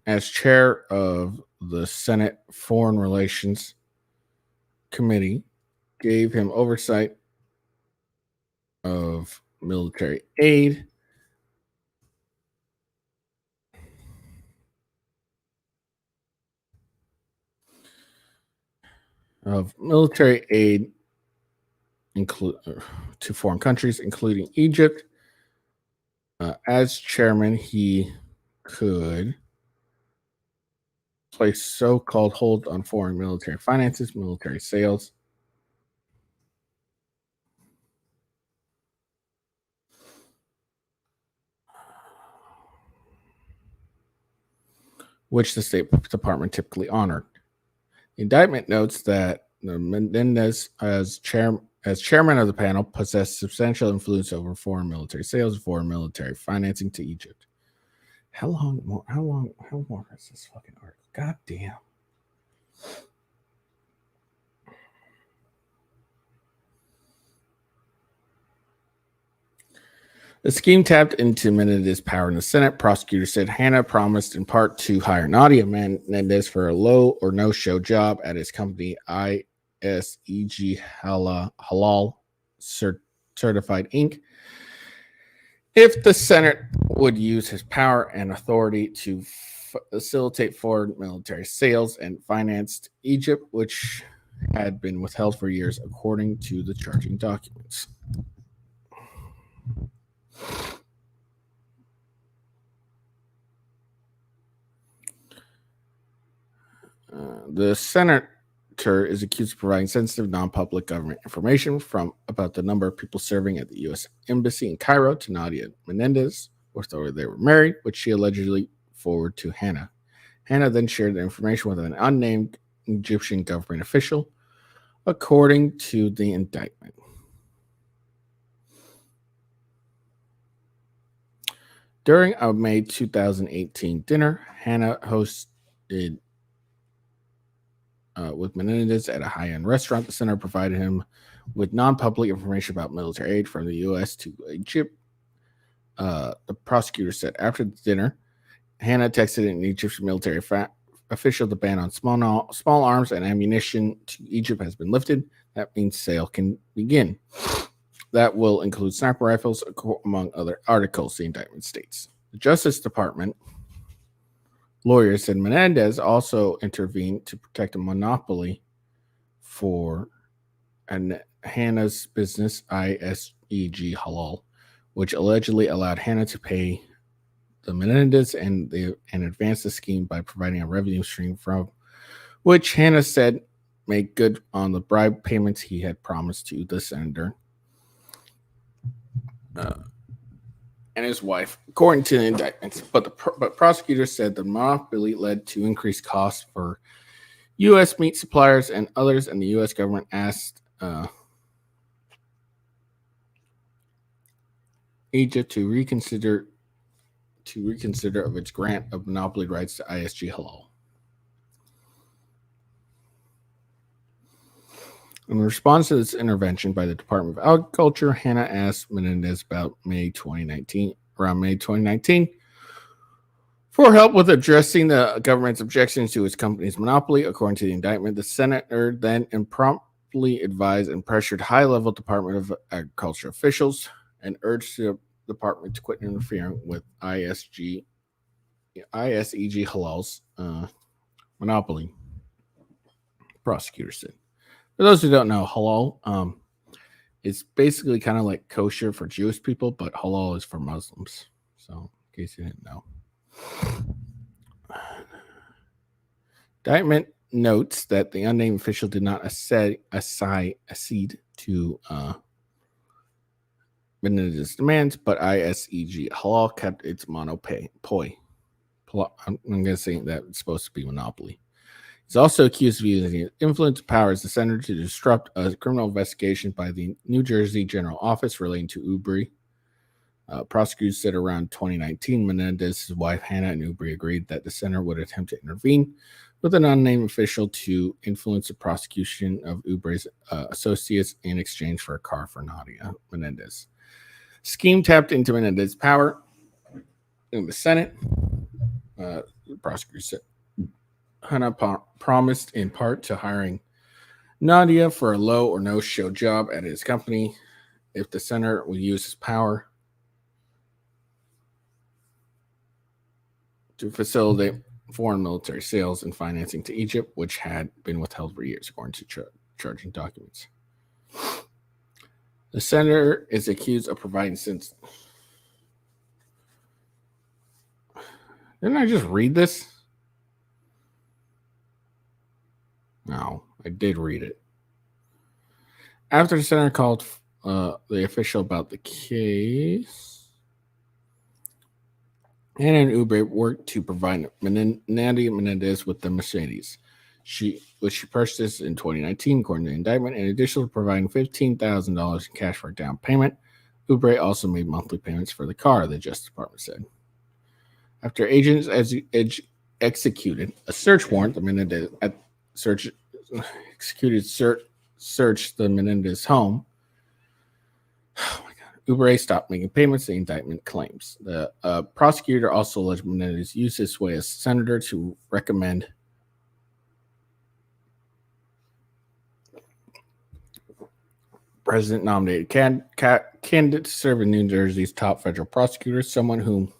as chair of the Senate Foreign Relations Committee gave him oversight of military aid, to foreign countries, including Egypt. As chairman, he could place so-called hold on foreign military finances, military sales, which the State Department typically honored. The indictment notes that Menendez, as chairman of the panel, possessed substantial influence over foreign military sales and foreign military financing to Egypt. How long more is this fucking article? God damn. The scheme tapped into Menendez's power in the Senate. Prosecutors said Hanna promised in part to hire Nadia Menendez for a low or no-show job at his company ISEG Halal Certified Inc. if the Senate would use his power and authority to facilitate foreign military sales and financed Egypt, which had been withheld for years, according to the charging documents. The senator is accused of providing sensitive, non-public government information about the number of people serving at the U.S. Embassy in Cairo to Nadia Menendez, whether they were married, which she allegedly forwarded to Hanna. Hanna then shared the information with an unnamed Egyptian government official, according to the indictment. During a May 2018 dinner, Hanna hosted with Menendez at a high-end restaurant. The center provided him with non-public information about military aid from the U.S. to Egypt. The prosecutor said after the dinner, Hanna texted an Egyptian military official the ban on small arms and ammunition to Egypt has been lifted. That means sale can begin. That will include sniper rifles, among other articles, the indictment states. The Justice Department lawyers said Menendez also intervened to protect a monopoly for Hanna's business, ISEG Halal, which allegedly allowed Hanna to pay the Menendez and advance the scheme by providing a revenue stream from which Hanna said made good on the bribe payments he had promised to the senator and his wife, according to the indictments. But prosecutors said the monopoly led to increased costs for U.S. meat suppliers and others, and the U.S. government asked Egypt to reconsider of its grant of monopoly rights to ISG Halal. In response to this intervention by the Department of Agriculture, Hanna asked Menendez around May 2019, for help with addressing the government's objections to his company's monopoly. According to the indictment, the senator then impromptu advised and pressured high-level Department of Agriculture officials and urged the department to quit interfering with ISEG Halal's monopoly, prosecutors said. For those who don't know, halal is basically kind of like kosher for Jewish people, but halal is for Muslims. So, in case you didn't know. Indictment notes that the unnamed official did not accede to Menendez's demands, but ISEG Halal kept its monopoly. I'm guessing that it's supposed to be monopoly. He's also accused of using influence power as the senator to disrupt a criminal investigation by the New Jersey General Office relating to Ubri. Prosecutors said around 2019, Menendez's wife Hanna and Ubri agreed that the senator would attempt to intervene with an unnamed official to influence the prosecution of Ubri's associates in exchange for a car for Nadia Menendez. Scheme tapped into Menendez's power in the Senate. The prosecutor said Hanna promised in part to hiring Nadia for a low or no-show job at his company if the senator would use his power to facilitate foreign military sales and financing to Egypt, which had been withheld for years, according to charging documents. The senator is accused of providing since. Didn't I just read this? No, I did read it. After the senator called the official about the case, Hanna and Ubri worked to provide Nadia Menendez with the Mercedes, which she purchased in 2019, according to the indictment. In addition to providing $15,000 in cash for a down payment, Ubri also made monthly payments for the car, the Justice Department said. After agents executed a search warrant, the Menendez searched the Menendez home. Oh my God. Uber stopped making payments, the indictment claims. The prosecutor also alleged Menendez used his sway as senator to recommend president-nominated candidate to serve in New Jersey's top federal prosecutor, someone whom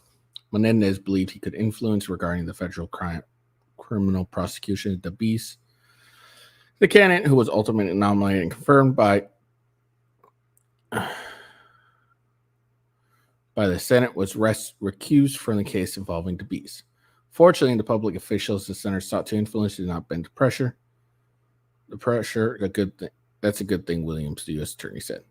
Menendez believed he could influence regarding the federal criminal prosecution of the beast. The candidate, who was ultimately nominated and confirmed by the Senate, was recused from the case involving the beast. Fortunately, the public officials the Senate sought to influence did not bend to pressure. That's a good thing, Williams, the U.S. attorney said.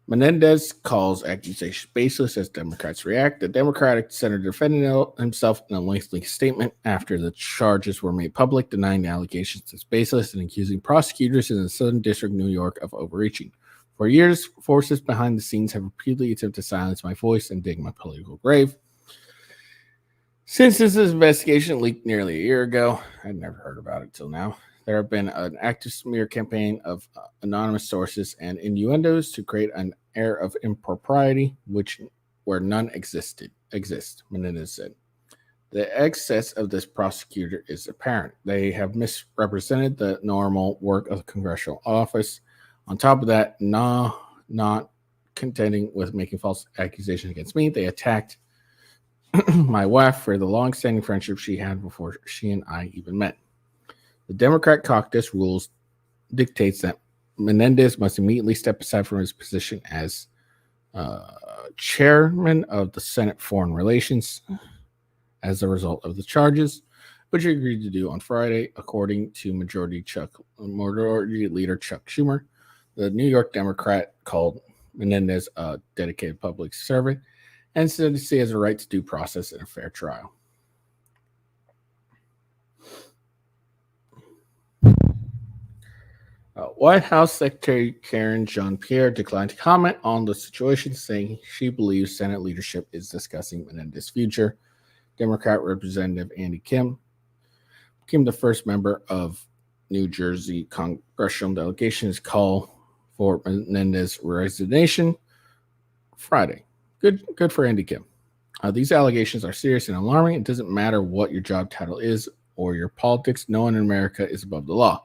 Menendez calls accusations baseless as Democrats react. The Democratic senator defended himself in a lengthy statement after the charges were made public, denying the allegations as baseless and accusing prosecutors in the Southern District of New York of overreaching. For years, forces behind the scenes have repeatedly attempted to silence my voice and dig my political grave. Since this investigation leaked nearly a year ago, I'd never heard about it till now. There have been an active smear campaign of anonymous sources and innuendos to create an air of impropriety, where none exist, Menendez said. The excess of this prosecutor is apparent. They have misrepresented the normal work of the congressional office. On top of that, not contending with making false accusations against me, they attacked my wife for the long-standing friendship she had before she and I even met. The Democrat caucus rules dictates that Menendez must immediately step aside from his position as chairman of the Senate Foreign Relations as a result of the charges, which he agreed to do on Friday, according to Majority Leader Chuck Schumer. The New York Democrat called Menendez a dedicated public servant and said he has a right to due process and a fair trial. White House Secretary Karen Jean-Pierre declined to comment on the situation, saying she believes Senate leadership is discussing Menendez's future. Democrat Representative Andy Kim became the first member of New Jersey congressional delegation's call for Menendez's resignation Friday. Good for Andy Kim. These allegations are serious and alarming. It doesn't matter what your job title is or your politics. No one in America is above the law.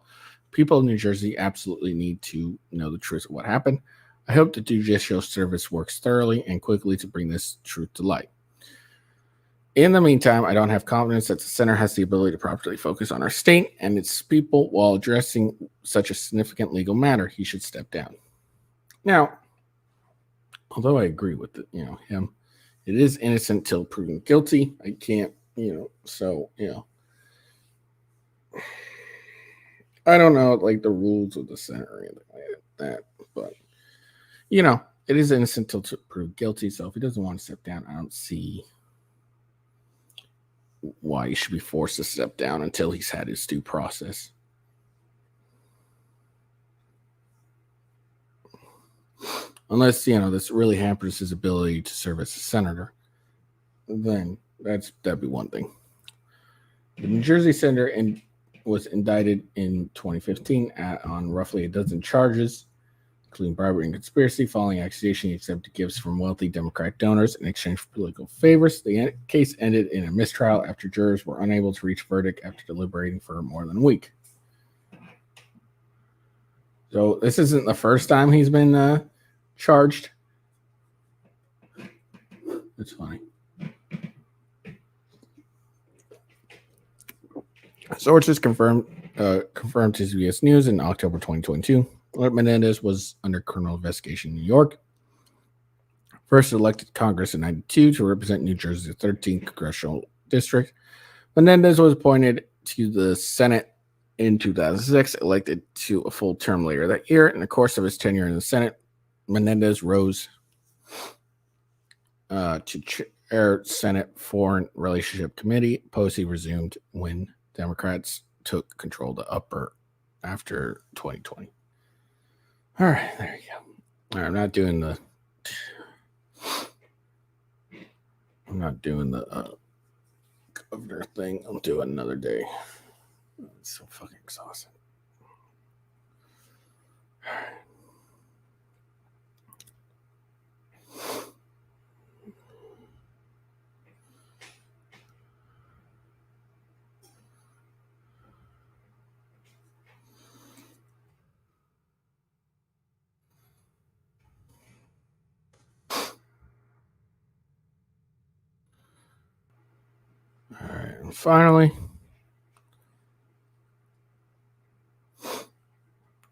People in New Jersey absolutely need to know the truth of what happened. I hope the judicial service works thoroughly and quickly to bring this truth to light. In the meantime, I don't have confidence that the center has the ability to properly focus on our state and its people while addressing such a significant legal matter. He should step down. Now, although I agree with him, it is innocent till proven guilty. I can't, I don't know, like the rules of the Senate or anything like that, but it is innocent till proved guilty. So if he doesn't want to step down, I don't see why he should be forced to step down until he's had his due process. Unless this really hampers his ability to serve as a senator, then that'd be one thing. The New Jersey senator was indicted in 2015 on roughly a dozen charges, including bribery and conspiracy, following accusation he accepted gifts from wealthy Democratic donors in exchange for political favors. The case ended in a mistrial after jurors were unable to reach a verdict after deliberating for more than a week. So this isn't the first time he's been charged. That's funny. Sources confirmed to CBS News in October 2022 that Menendez was under criminal investigation in New York. First elected to Congress in 1992 to represent New Jersey's 13th congressional district, Menendez was appointed to the Senate in 2006, elected to a full term later that year. In the course of his tenure in the Senate, Menendez rose to chair Senate Foreign Relationship Committee, post he resumed when Democrats took control of the upper after 2020. All right, there you go. All right, I'm not doing the governor thing. I'll do it another day. It's so fucking exhausting. All right. and finally,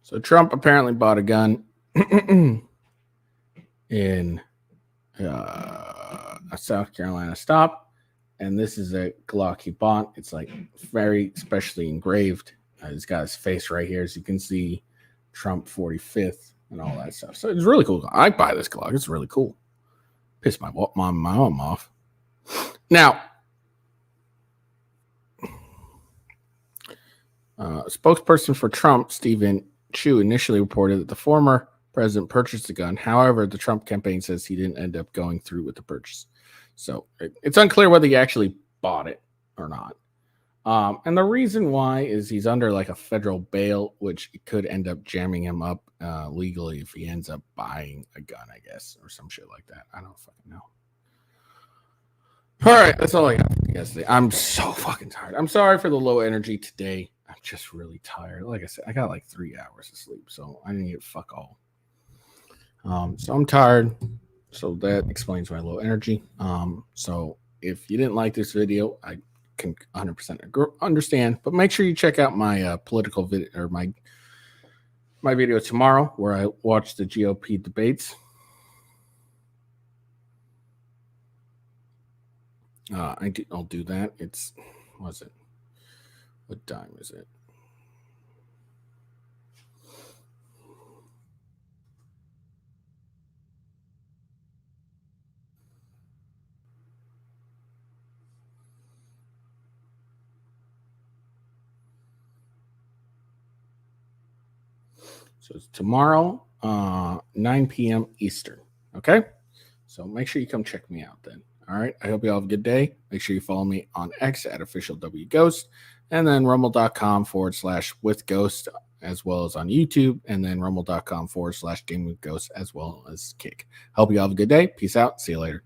so Trump apparently bought a gun in a South Carolina stop, and this is a Glock he bought. It's like very specially engraved. It's got his face right here, as you can see, Trump 45th and all that stuff. So it's really cool. I buy this Glock. It's really cool. Piss my mom off. Now, spokesperson for Trump, Stephen Chu, initially reported that the former president purchased the gun. However, the Trump campaign says he didn't end up going through with the purchase. So it's unclear whether he actually bought it or not. And the reason why is he's under like a federal bail, which could end up jamming him up legally if he ends up buying a gun, I guess, or some shit like that. I don't fucking know. All right, that's all I got for you guys today. I'm so fucking tired. I'm sorry for the low energy today. I'm just really tired. Like I said, I got like 3 hours of sleep, so I didn't get fuck all. So I'm tired. So that explains my low energy. So if you didn't like this video, I can 100% understand. But make sure you check out my political video or my video tomorrow, where I watch the GOP debates. I'll do that. What time is it? So it's tomorrow, 9 p.m. Eastern. Okay? So make sure you come check me out then. All right. I hope you all have a good day. Make sure you follow me on X at official WGhost, and then rumble.com/WithGhost, as well as on YouTube, and then rumble.com/GamingWithGhost, as well as Kick. Hope you all have a good day. Peace out. See you later.